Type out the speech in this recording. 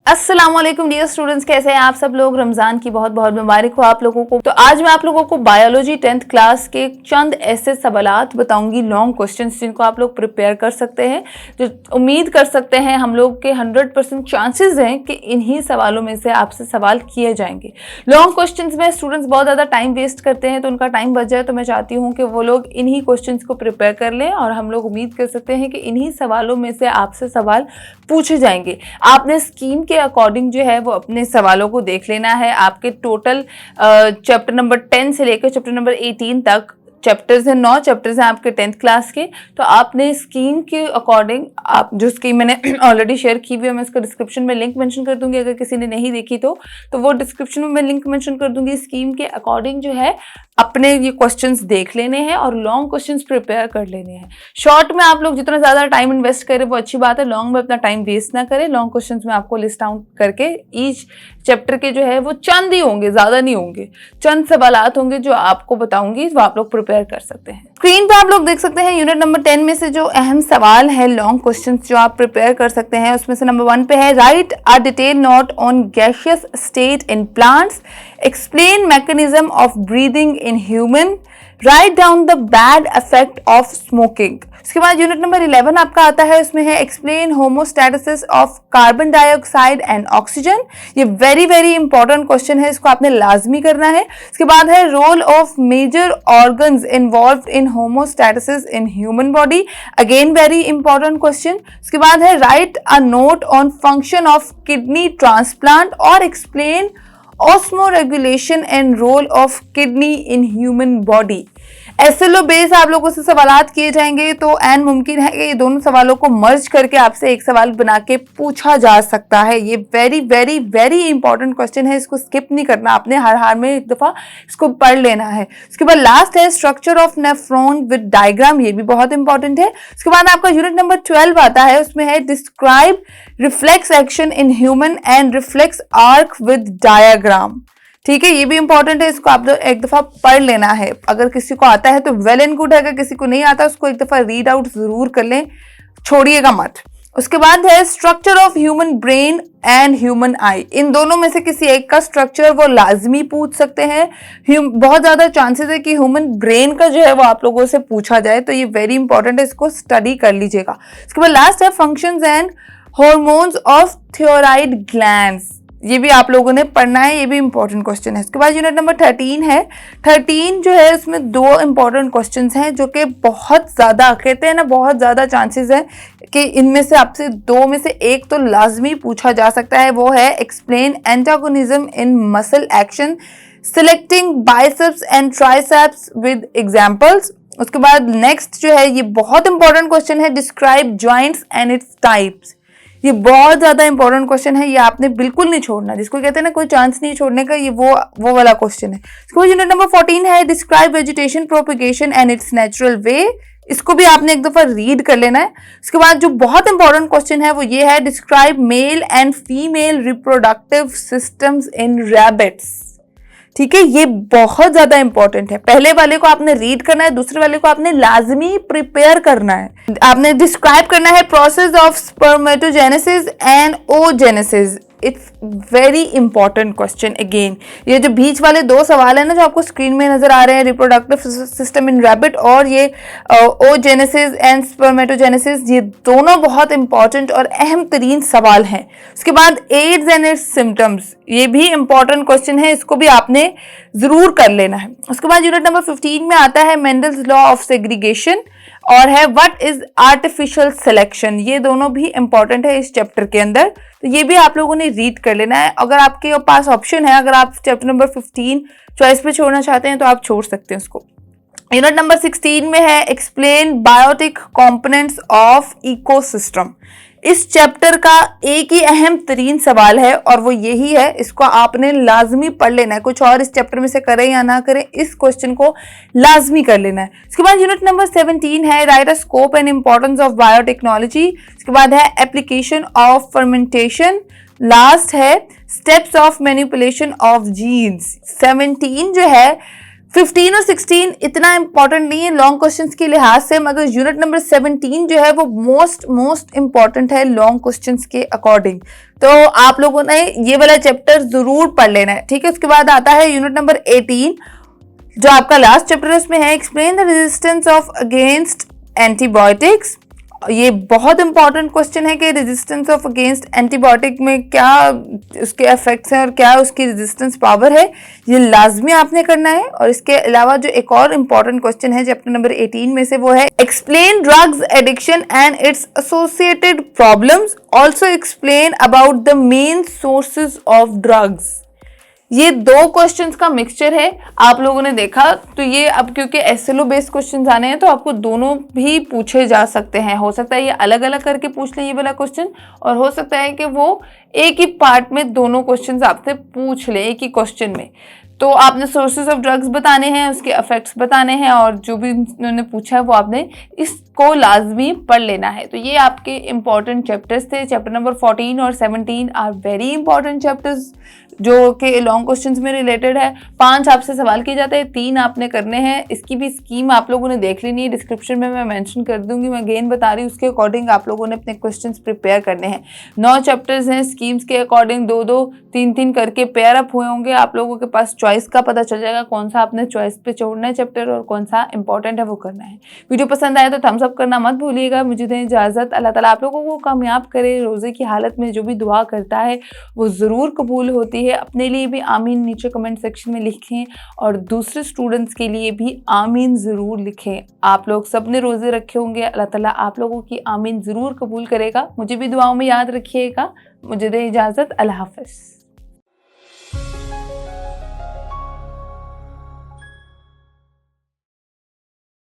अस्सलामुअलैकुम dear students, कैसे हैं आप सब लोग। रमजान की बहुत बहुत मुबारक हो आप लोगों को। तो आज मैं आप लोगों को बायोलॉजी 10th क्लास के चंद ऐसे सवालात बताऊंगी, लॉन्ग क्वेश्चंस, जिनको आप लोग प्रिपेयर कर सकते हैं, जो उम्मीद कर सकते हैं हम लोग के 100% चांसेस हैं कि इन्हीं सवालों में से आपसे सवाल किए जाएंगे। लॉन्ग क्वेश्चंस में स्टूडेंट्स बहुत ज़्यादा टाइम वेस्ट करते हैं, तो उनका टाइम बच जाए, तो मैं चाहती हूँ कि वो लोग इन्हीं क्वेश्चंस को प्रिपेयर कर लें और हम लोग उम्मीद कर सकते हैं कि इन्हीं सवालों में से आपसे सवाल पूछे जाएंगे। आपने स्कीम के अकॉर्डिंग जो है वो अपने सवालों को देख लेना है। आपके टोटल चैप्टर नंबर 10 से लेकर चैप्टर नंबर 18 तक चैप्टर्स हैं, 9 चैप्टर्स हैं आपके 10th क्लास के। तो आपने स्कीम के अकॉर्डिंग, आप जो स्कीम मैंने ऑलरेडी शेयर की हुई है, मैं इसका डिस्क्रिप्शन में लिंक मेंशन कर दूंगी, अगर किसी ने नहीं देखी तो वो डिस्क्रिप्शन में मैं लिंक मेंशन कर दूंगी। स्कीम के अकॉर्डिंग जो है अपने ये क्वेश्चंस देख लेने हैं और लॉन्ग क्वेश्चंस प्रिपेयर कर लेने हैं। शॉर्ट में आप लोग जितना ज़्यादा टाइम इन्वेस्ट करें वो अच्छी बात है, लॉन्ग में अपना टाइम वेस्ट ना करें। लॉन्ग क्वेश्चंस में आपको लिस्ट आउट करके ईच चैप्टर के जो है वो चंद ही होंगे, ज़्यादा नहीं होंगे, चंद सवालात होंगे जो आपको बताऊंगी, वो आप लोग प्रिपेयर कर सकते हैं। स्क्रीन पे आप लोग देख सकते हैं यूनिट नंबर 10 में से जो अहम सवाल है, लॉन्ग क्वेश्चंस जो आप प्रिपेयर कर सकते हैं, उसमें से नंबर 1 पे है, write a detail note on gaseous state in plants, explain mechanism of breathing in human, write down the bad effect of smoking. उसके बाद यूनिट नंबर 11 आपका आता है, उसमें है explain homeostasis of carbon dioxide and oxygen. ये very very important question है, इसको आपने लाजमी करना है। उसके बाद है role of major organs involved in homeostasis in human body, again very important question. उसके बाद है write a note on function of kidney transplant और explain osmoregulation and role of kidney in human body. SLO base आप लोगों से सवालात किए जाएंगे, तो एन मुमकिन है कि ये दोनों सवालों को मर्ज करके आपसे एक सवाल बना के पूछा जा सकता है। ये very very very important question है, इसको स्किप नहीं करना आपने, हर हाल में एक दफा इसको पढ़ लेना है। उसके बाद लास्ट है structure of nephron with diagram, ये भी बहुत इंपॉर्टेंट है। उसके बाद आपका यूनिट नंबर 12 आता है, उसमें है describe reflex action in human and reflex arc with diagram. ठीक है, ये भी इंपॉर्टेंट है, इसको आप एक दफा पढ़ लेना है। अगर किसी को आता है तो वेल एंड गुड है, अगर किसी को नहीं आता उसको एक दफा रीड आउट जरूर कर लें, छोड़िएगा मत। उसके बाद है structure of human brain and human eye, इन दोनों में से किसी एक का स्ट्रक्चर वो लाजमी पूछ सकते हैं। बहुत ज्यादा चांसेस है कि ह्यूमन ब्रेन का जो है वो आप लोगों से पूछा जाए, तो ये वेरी इंपॉर्टेंट है, इसको स्टडी कर लीजिएगा। उसके बाद लास्ट है functions and hormones of thyroid glands, ये भी आप लोगों ने पढ़ना है, ये भी इंपॉर्टेंट क्वेश्चन है। उसके बाद यूनिट नंबर 13 है, 13 जो है उसमें 2 इंपॉर्टेंट क्वेश्चंस हैं जो कि बहुत ज़्यादा, कहते हैं ना, बहुत ज़्यादा चांसेस है कि इनमें से आपसे 2 में से एक तो लाजमी पूछा जा सकता है। वो है explain antagonism in muscle action, selecting biceps and triceps with examples. उसके बाद नेक्स्ट जो है, ये बहुत इंपॉर्टेंट क्वेश्चन है, describe joints and its types. ये बहुत ज्यादा इंपॉर्टेंट क्वेश्चन है, ये आपने बिल्कुल नहीं छोड़ना, जिसको कहते हैं ना कोई चांस नहीं छोड़ने का, ये वो वाला क्वेश्चन है। इसको यूनिट नंबर 14 है, describe vegetation propagation and it's natural way, इसको भी आपने एक दफा रीड कर लेना है। उसके बाद जो बहुत इंपॉर्टेंट क्वेश्चन है वो ये है, describe male and female reproductive systems in rabbits. ठीक है, ये बहुत ज्यादा इंपॉर्टेंट है। पहले वाले को आपने रीड करना है, दूसरे वाले को आपने लाजमी प्रिपेयर करना है। आपने डिस्क्राइब करना है process of spermatogenesis and oogenesis, it's very important question again. ये जो बीच वाले 2 सवाल है ना जो आपको स्क्रीन में नजर आ रहे हैं, रिप्रोडक्टिव सिस्टम इन रैबिट और ये ओजेनेसिस एंड स्पर्मेटोजेनेसिस, ये दोनों बहुत इंपॉर्टेंट और अहम तरीन सवाल हैं। उसके बाद एड्स एंड इट्स सिम्टम्स, ये भी इंपॉर्टेंट क्वेश्चन है, इसको भी आपने जरूर कर लेना है। उसके बाद यूनिट नंबर 15 में आता है मेंडल्स लॉ ऑफ सेग्रीगेशन और है व्हाट इज आर्टिफिशियल सिलेक्शन, ये दोनों भी इंपॉर्टेंट है इस चैप्टर के अंदर, तो ये भी आप लोगों ने रीड कर लेना है। अगर आपके पास ऑप्शन है, अगर आप चैप्टर नंबर 15 चॉइस पे छोड़ना चाहते हैं तो आप छोड़ सकते हैं उसको। यूनिट नंबर 16 में है explain biotic components of ecosystem. इस चैप्टर का एक ही अहम तरीन सवाल है और वो यही है, इसको आपने लाजमी पढ़ लेना है, कुछ और इस चैप्टर में से करें या ना करें, इस क्वेश्चन को लाजमी कर लेना है। इसके बाद यूनिट नंबर 17 है write a scope and importance of biotechnology. इसके बाद है एप्लीकेशन ऑफ फर्मेंटेशन। लास्ट है steps of manipulation of genes. 17 जो है 15 और 16 इतना इंपॉर्टेंट नहीं है लॉन्ग क्वेश्चंस के लिहाज से, मगर यूनिट नंबर 17 जो है वो मोस्ट इंपॉर्टेंट है लॉन्ग क्वेश्चंस के अकॉर्डिंग। तो आप लोगों ने ये वाला चैप्टर जरूर पढ़ लेना है, ठीक है। उसके बाद आता है यूनिट नंबर 18 जो आपका लास्ट चैप्टर है, उसमें है explain the resistance of against antibiotics. ये बहुत इंपॉर्टेंट क्वेश्चन है कि रेजिस्टेंस ऑफ अगेंस्ट एंटीबायोटिक में क्या उसके इफेक्ट्स हैं और क्या उसकी रेजिस्टेंस पावर है, ये लाजमी आपने करना है। और इसके अलावा जो एक और इंपॉर्टेंट क्वेश्चन है चैप्टर नंबर 18 में से, वो है explain drugs addiction and it's associated problems, also explain about the main sources of drugs. ये दो क्वेश्चंस का मिक्सचर है, आप लोगों ने देखा। तो ये अब क्योंकि एसएलओ बेस्ड क्वेश्चंस आने हैं तो आपको दोनों भी पूछे जा सकते हैं। हो सकता है ये अलग अलग करके पूछ लें ये वाला क्वेश्चन, और हो सकता है कि वो एक ही पार्ट में दोनों क्वेश्चंस आपसे पूछ ले एक ही क्वेश्चन में। तो आपने सोर्सेज ऑफ ड्रग्स बताने हैं, उसके इफेक्ट्स बताने हैं, और जो भी उन्होंने पूछा है वो आपने इसको लाजमी पढ़ लेना है। तो ये आपके इंपॉर्टेंट चैप्टर्स थे। चैप्टर नंबर 14 और 17 आर वेरी इंपॉर्टेंट चैप्टर्स जो कि लॉन्ग क्वेश्चंस में रिलेटेड है। 5 आपसे सवाल किए जाते हैं, 3 आपने करने हैं। इसकी भी स्कीम आप लोगों ने देख लेनी है, डिस्क्रिप्शन में मैं मेंशन कर दूंगी। मैं अगेन बता रही हूँ, उसके अकॉर्डिंग आप लोगों ने अपने क्वेश्चंस प्रिपेयर करने हैं। 9 चैप्टर्स हैं, स्कीम्स के अकॉर्डिंग 2-2 3-3 करके पेयर अप हुए होंगे। आप लोगों के पास चॉइस का पता चल जाएगा कौन सा आपने चॉइस पे छोड़ना है चैप्टर और कौन सा इंपॉर्टेंट है वो करना है। वीडियो पसंद आए तो थम्स अप करना मत भूलिएगा। मुझे दें इजाजत। अल्लाह ताला आप लोगों को कामयाब करे। रोजे की हालत में जो भी दुआ करता है वो ज़रूर कबूल होती है। अपने लिए भी आमीन नीचे कमेंट सेक्शन में लिखें, और दूसरे स्टूडेंट्स के लिए भी आमीन ज़रूर लिखें। आप लोग सब ने रोज़े रखे होंगे, अल्लाह ताला आप लोगों की आमीन ज़रूर कबूल करेगा। मुझे भी दुआओं में याद रखिएगा। मुझे दें इजाज़त। अल्लाह हाफ़िज़।